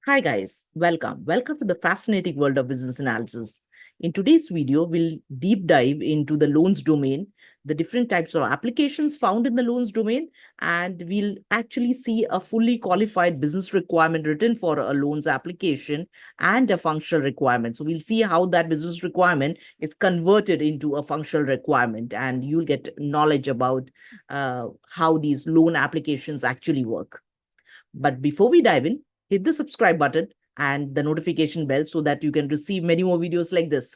Hi guys, welcome. Welcome to the fascinating world of business analysis. In today's video, we'll deep dive into the loans domain, the different types of applications found in the loans domain, and we'll actually see a fully qualified business requirement written for a loans application and a functional requirement. So we'll see how that business requirement is converted into a functional requirement, and you'll get knowledge about how these loan applications actually work. But before we dive in, hit the subscribe button and the notification bell so that you can receive many more videos like this.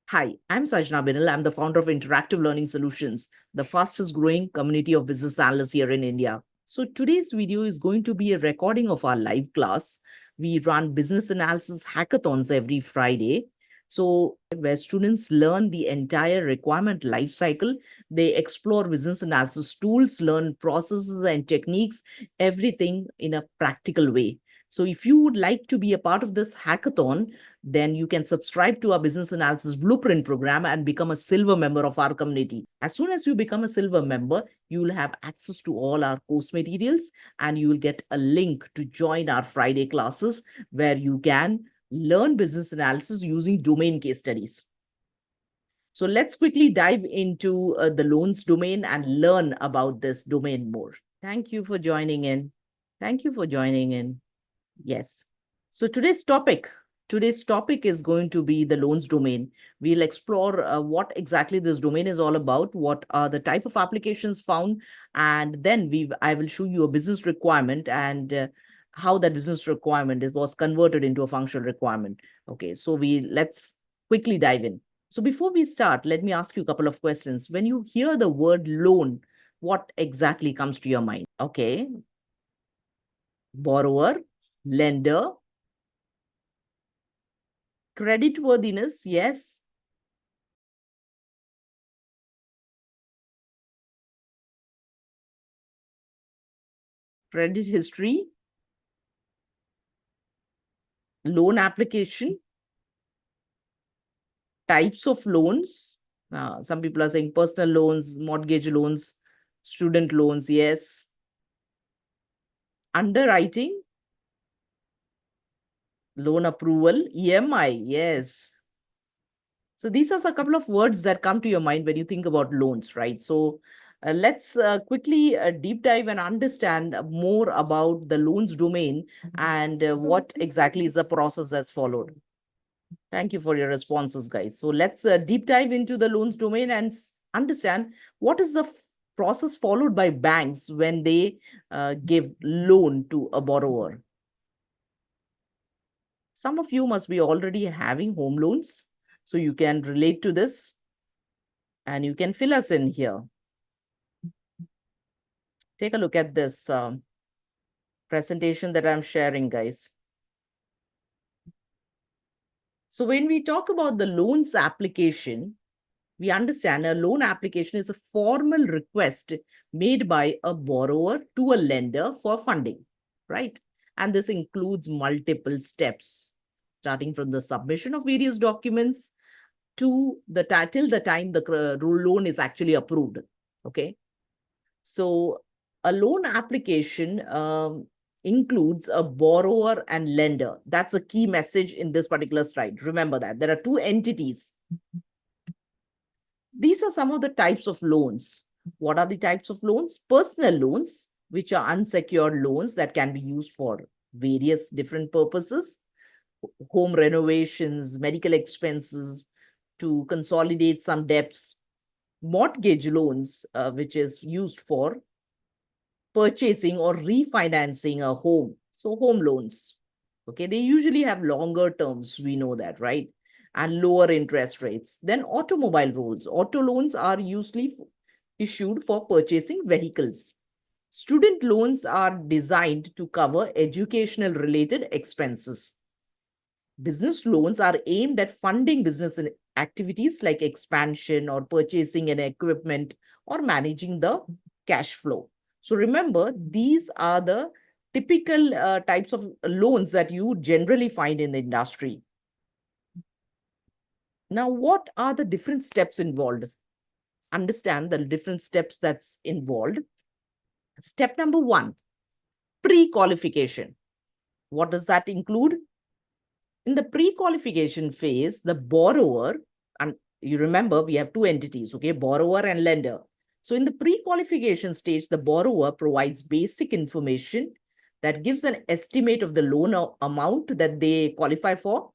Hi, I'm Sajana Binil. I'm the founder of Interactive Learning Solutions, the fastest growing community of business analysts here in India. So today's video is going to be a recording of our live class. We run business analysis hackathons every Friday. So where students learn the entire requirement lifecycle, they explore business analysis tools, learn processes and techniques, everything in a practical way. So if you would like to be a part of this hackathon, then you can subscribe to our business analysis blueprint program and become a silver member of our community. As soon as you become a silver member, you will have access to all our course materials and you will get a link to join our Friday classes where you can learn business analysis using domain case studies. So let's quickly dive into the loans domain and learn about this domain more. Thank you for joining in. Thank you for joining in. Yes. So today's topic is going to be the loans domain. We'll explore what exactly this domain is all about, what are the type of applications found, and then I will show you a business requirement and how that business requirement was converted into a functional requirement. Okay, so let's quickly dive in. So before we start, let me ask you a couple of questions. When you hear the word loan, what exactly comes to your mind? Okay, borrower, lender, creditworthiness, yes. Credit history, loan application, types of loans. Some people are saying personal loans, mortgage loans, student loans, yes. Underwriting, loan approval, EMI, yes. So these are a couple of words that come to your mind when you think about loans, right? So let's quickly deep dive and understand more about the loans domain and what exactly is the process that's followed. Thank you for your responses, guys. So let's deep dive into the loans domain and understand what is the process followed by banks when they give loan to a borrower. Some of you must be already having home loans, so you can relate to this and you can fill us in here. Take a look at this presentation that I'm sharing, guys. So when we talk about the loans application, we understand a loan application is a formal request made by a borrower to a lender for funding, right? And this includes multiple steps, starting from the submission of various documents to till the time the loan is actually approved. Okay. So a loan application includes a borrower and lender. That's a key message in this particular slide. Remember that there are two entities. These are some of the types of loans. What are the types of loans? Personal loans, which are unsecured loans that can be used for various different purposes, home renovations, medical expenses, to consolidate some debts. Mortgage loans, which is used for purchasing or refinancing a home. So home loans. Okay, they usually have longer terms. We know that, right? And lower interest rates. Then automobile loans. Auto loans are usually issued for purchasing vehicles. Student loans are designed to cover educational related expenses. Business loans are aimed at funding business activities like expansion or purchasing an equipment or managing the cash flow. So remember, these are the typical types of loans that you generally find in the industry. Now, what are the different steps involved? Understand the different steps that's involved. Step number one, pre-qualification. What does that include? In the pre-qualification phase, the borrower, and you remember we have two entities, okay, borrower and lender. So in the pre-qualification stage, the borrower provides basic information that gives an estimate of the loan amount that they qualify for.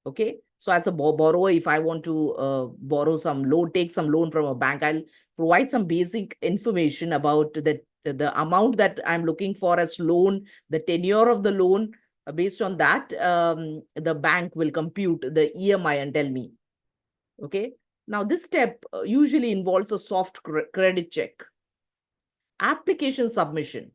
Okay. So as a borrower, if I want to borrow some loan, take some loan from a bank, I'll provide some basic information about the amount that I'm looking for as loan, the tenure of the loan. Based on that, the bank will compute the EMI and tell me. Okay. Now, this step usually involves a soft credit check. Application submission.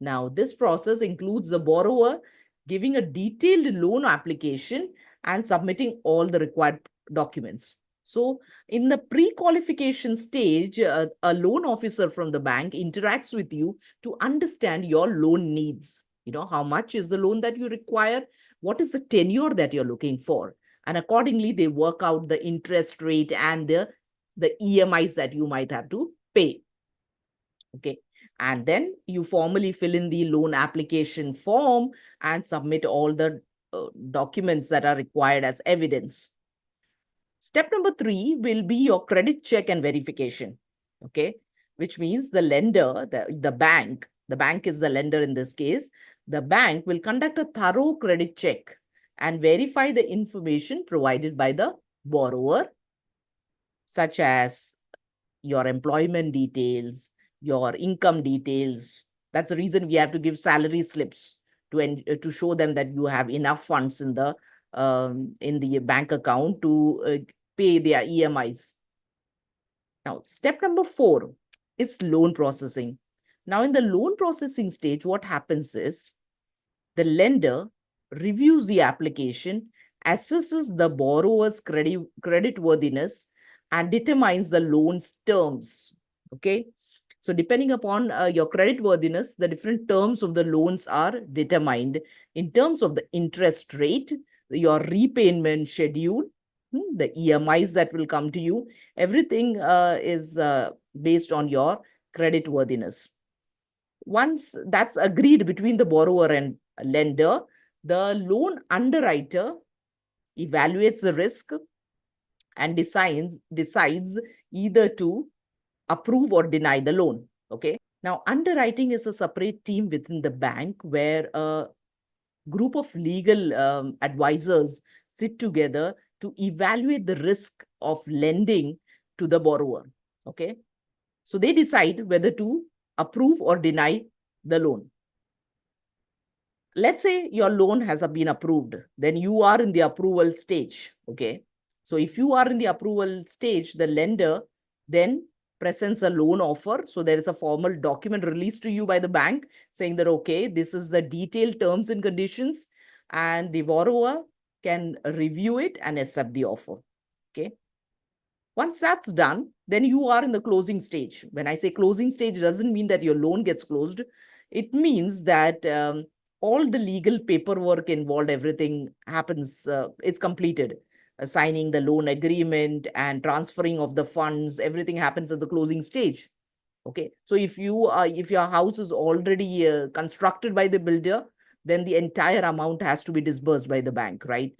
Now, this process includes the borrower giving a detailed loan application and submitting all the required documents. So, in the pre-qualification stage, a loan officer from the bank interacts with you to understand your loan needs. You know, how much is the loan that you require? What is the tenure that you're looking for? And accordingly, they work out the interest rate and the EMIs that you might have to pay. Okay. And then you formally fill in the loan application form and submit all the documents that are required as evidence. Step number 3 will be your credit check and verification. Okay. Which means the lender, the bank is the lender in this case. The bank will conduct a thorough credit check and verify the information provided by the borrower, such as your employment details, your income details. That's the reason we have to give salary slips to show them that you have enough funds in the bank account to pay their EMIs. Now, step number 4 is loan processing. Now, in the loan processing stage, what happens is the lender reviews the application, assesses the borrower's credit worthiness, and determines the loan's terms. Okay. So depending upon your credit worthiness, the different terms of the loans are determined in terms of the interest rate, your repayment schedule, the EMIs that will come to you. Everything is based on your credit worthiness. Once that's agreed between the borrower and lender, the loan underwriter evaluates the risk and decides either to approve or deny the loan. Okay. Now, underwriting is a separate team within the bank where a group of legal advisors sit together to evaluate the risk of lending to the borrower. Okay. So they decide whether to approve or deny the loan. Let's say your loan has been approved, then you are in the approval stage. Okay. So if you are in the approval stage, the lender then presents a loan offer. So there is a formal document released to you by the bank saying that, okay, this is the detailed terms and conditions, and the borrower can review it and accept the offer. Okay. Once that's done, then you are in the closing stage. When I say closing stage, it doesn't mean that your loan gets closed. It means that all the legal paperwork involved, everything happens, it's completed. Signing the loan agreement and transferring of the funds, everything happens at the closing stage. Okay. So if your house is already constructed by the builder, then the entire amount has to be disbursed by the bank, right?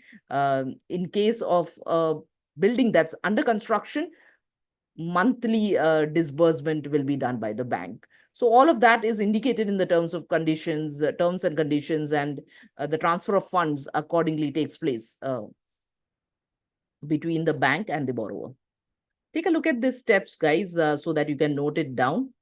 In case of building that's under construction, monthly disbursement will be done by the bank. So all of that is indicated in the terms and conditions, and the transfer of funds accordingly takes place between the bank and the borrower. Take a look at these steps, guys, so that you can note it down.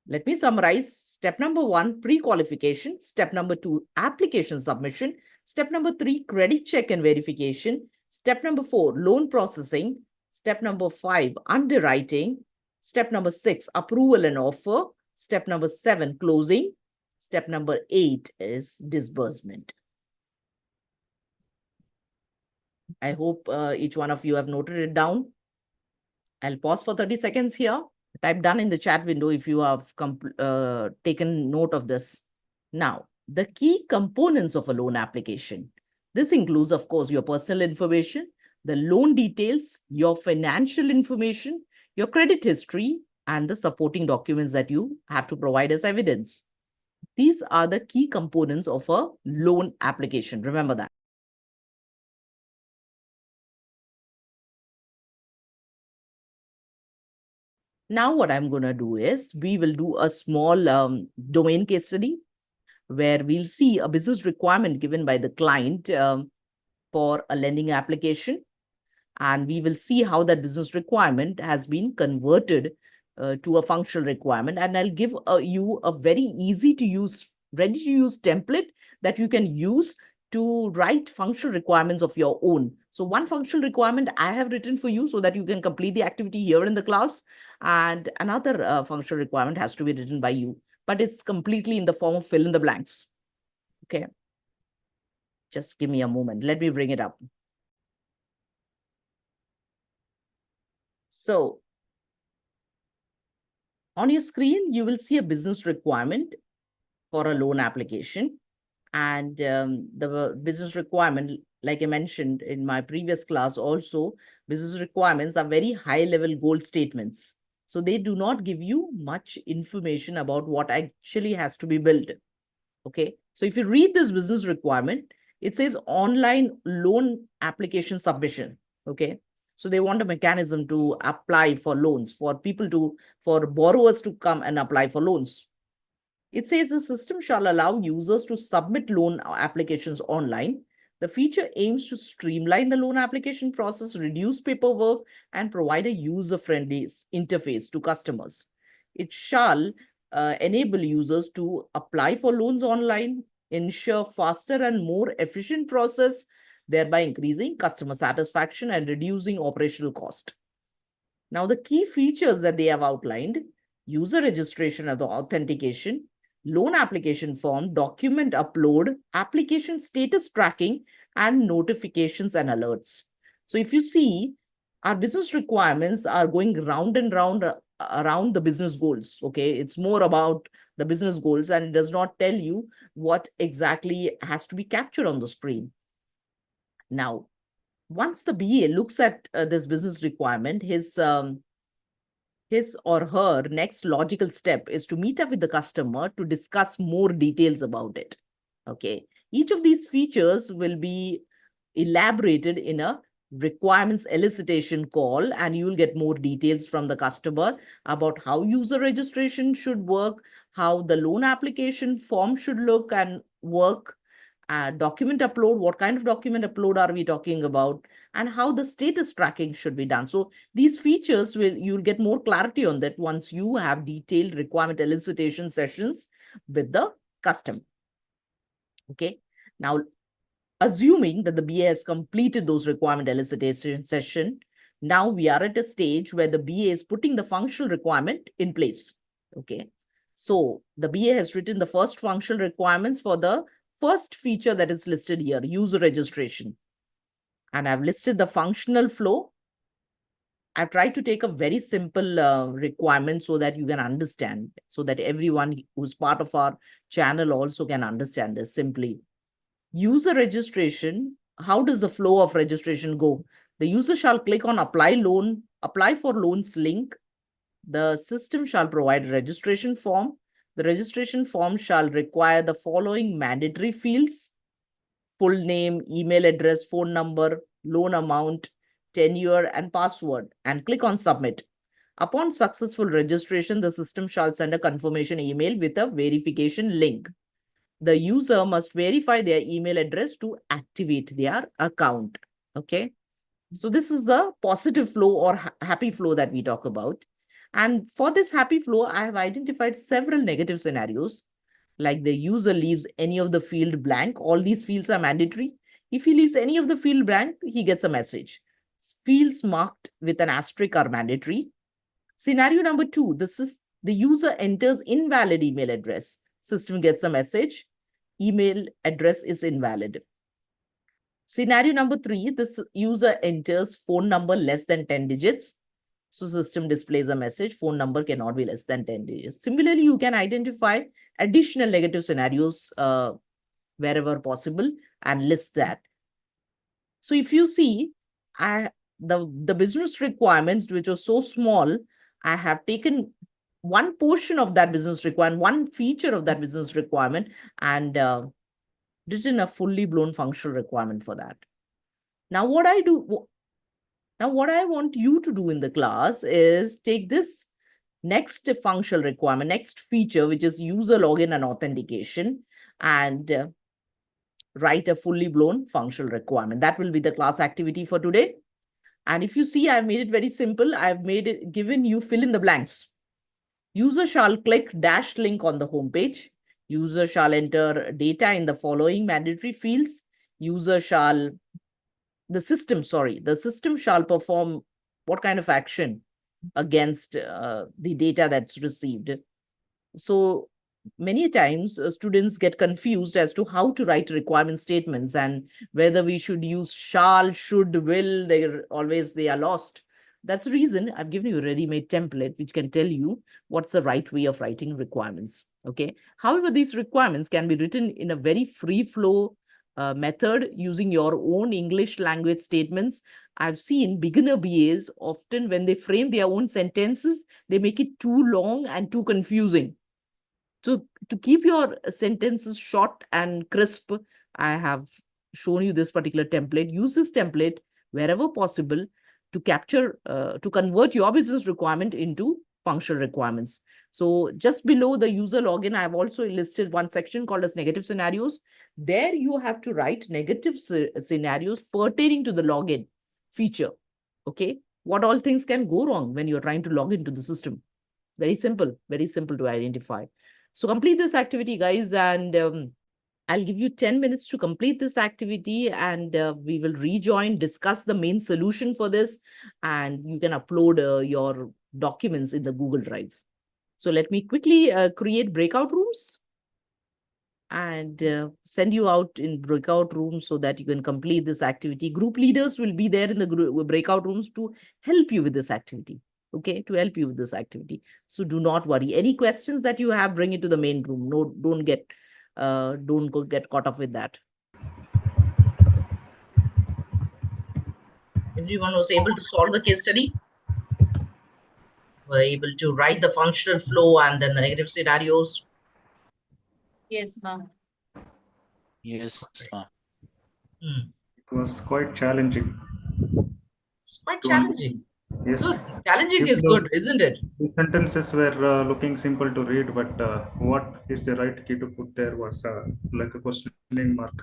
Let me summarize. Step number 1, pre-qualification. Step number 2, application submission. Step number 3, credit check and verification. Step number 4, loan processing. Step number 5, underwriting. Step number 6, approval and offer. Step number 7, closing. Step number 8 is disbursement. I hope each one of you have noted it down. I'll pause for 30 seconds here. Type done in the chat window if you have taken note of this. Now, the key components of a loan application. This includes, of course, your personal information, the loan details, your financial information, your credit history, and the supporting documents that you have to provide as evidence. These are the key components of a loan application. Remember that. Now what I'm going to do is we will do a small domain case study where we'll see a business requirement given by the client for a lending application. And we will see how that business requirement has been converted to a functional requirement. And I'll give you a very easy to use, ready to use template that you can use to write functional requirements of your own. So one functional requirement I have written for you so that you can complete the activity here in the class. And another functional requirement has to be written by you, but it's completely in the form of fill in the blanks. Okay. Just give me a moment. Let me bring it up. So on your screen, you will see a business requirement for a loan application. And the business requirement, like I mentioned in my previous class also, business requirements are very high level goal statements. So they do not give you much information about what actually has to be built. Okay. So if you read this business requirement, it says online loan application submission. Okay. So they want a mechanism to apply for loans, for people to, for borrowers to come and apply for loans. It says the system shall allow users to submit loan applications online. The feature aims to streamline the loan application process, reduce paperwork, and provide a user-friendly interface to customers. It shall enable users to apply for loans online, ensure faster and more efficient process, thereby increasing customer satisfaction and reducing operational cost. Now, the key features that they have outlined: user registration and the authentication, loan application form, document upload, application status tracking, and notifications and alerts. So if you see, our business requirements are going round and round around the business goals. Okay, it's more about the business goals, and it does not tell you what exactly has to be captured on the screen. Now, once the BA looks at this business requirement, his or her next logical step is to meet up with the customer to discuss more details about it. Okay. Each of these features will be elaborated in a requirements elicitation call, and you will get more details from the customer about how user registration should work, how the loan application form should look and work, document upload, what kind of document upload are we talking about, and how the status tracking should be done. So these features you'll get more clarity on that once you have detailed requirement elicitation sessions with the customer. Okay. Now, assuming that the BA has completed those requirement elicitation session, now we are at a stage where the BA is putting the functional requirement in place. Okay. So the BA has written the first functional requirements for the first feature that is listed here, user registration. And I've listed the functional flow. I've tried to take a very simple requirement so that you can understand, so that everyone who's part of our channel also can understand this simply. User registration, how does the flow of registration go? The user shall click on apply for loans link. The system shall provide a registration form. The registration form shall require the following mandatory fields: full name, email address, phone number, loan amount, tenure, and password, and click on submit. Upon successful registration, the system shall send a confirmation email with a verification link. The user must verify their email address to activate their account. Okay. So this is the positive flow or happy flow that we talk about. And for this happy flow, I have identified several negative scenarios, like the user leaves any of the field blank. All these fields are mandatory. If he leaves any of the field blank, he gets a message. Fields marked with an asterisk are mandatory. Scenario number 2, the user enters invalid email address. System gets a message. Email address is invalid. Scenario number 3, this user enters phone number less than 10 digits. So system displays a message, phone number cannot be less than 10 digits. Similarly, you can identify additional negative scenarios wherever possible and list that. So if you see, the business requirements, which are so small, I have taken one portion of that business requirement, one feature of that business requirement, and written a fully blown functional requirement for that. Now, what I want you to do in the class is take this next functional requirement, next feature, which is user login and authentication, and write a fully blown functional requirement. That will be the class activity for today. And if you see, I've made it very simple. I've made it, given you fill in the blanks. User shall click dash link on the home page. User shall enter data in the following mandatory fields. User shall, the system shall perform what kind of action against the data that's received. So many times students get confused as to how to write requirement statements and whether we should use shall, should, will. They are lost. That's the reason I've given you a ready-made template which can tell you what's the right way of writing requirements. Okay. However, these requirements can be written in a very free flow method using your own English language statements. I've seen beginner BAs often when they frame their own sentences, they make it too long and too confusing. So to keep your sentences short and crisp, I have shown you this particular template. Use this template wherever possible to to convert your business requirement into functional requirements. So just below the user login, I've also listed one section called as negative scenarios. There you have to write negative scenarios pertaining to the login feature. Okay. What all things can go wrong when you're trying to log into the system? Very simple to identify. So complete this activity, guys, and I'll give you 10 minutes to complete this activity, and we will rejoin, discuss the main solution for this, and you can upload your documents in the Google Drive. So let me quickly create breakout rooms and send you out in breakout rooms so that you can complete this activity. Group leaders will be there in the breakout rooms to help you with this activity. Okay, to help you with this activity. So do not worry. Any questions that you have, bring it to the main room. No, don't get caught up with that. Everyone was able to solve the case study. Were able to write the functional flow and then the negative scenarios. Yes, ma'am. Yes, ma'am. It was quite challenging. It's quite challenging. Yes. Good. Challenging is good, isn't it? The sentences were looking simple to read, but what is the right key to put there was like a questioning mark.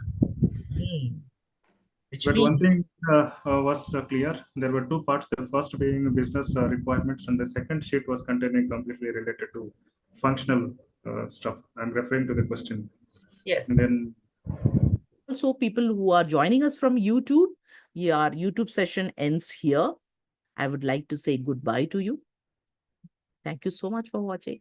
Which But means one thing was clear. There were two parts. The first being business requirements, and the second sheet was containing completely related to functional stuff. I'm referring to the question. yes. And then Also, people who are joining us from YouTube, your YouTube session ends here. I would like to say goodbye to you. Thank you so much for watching.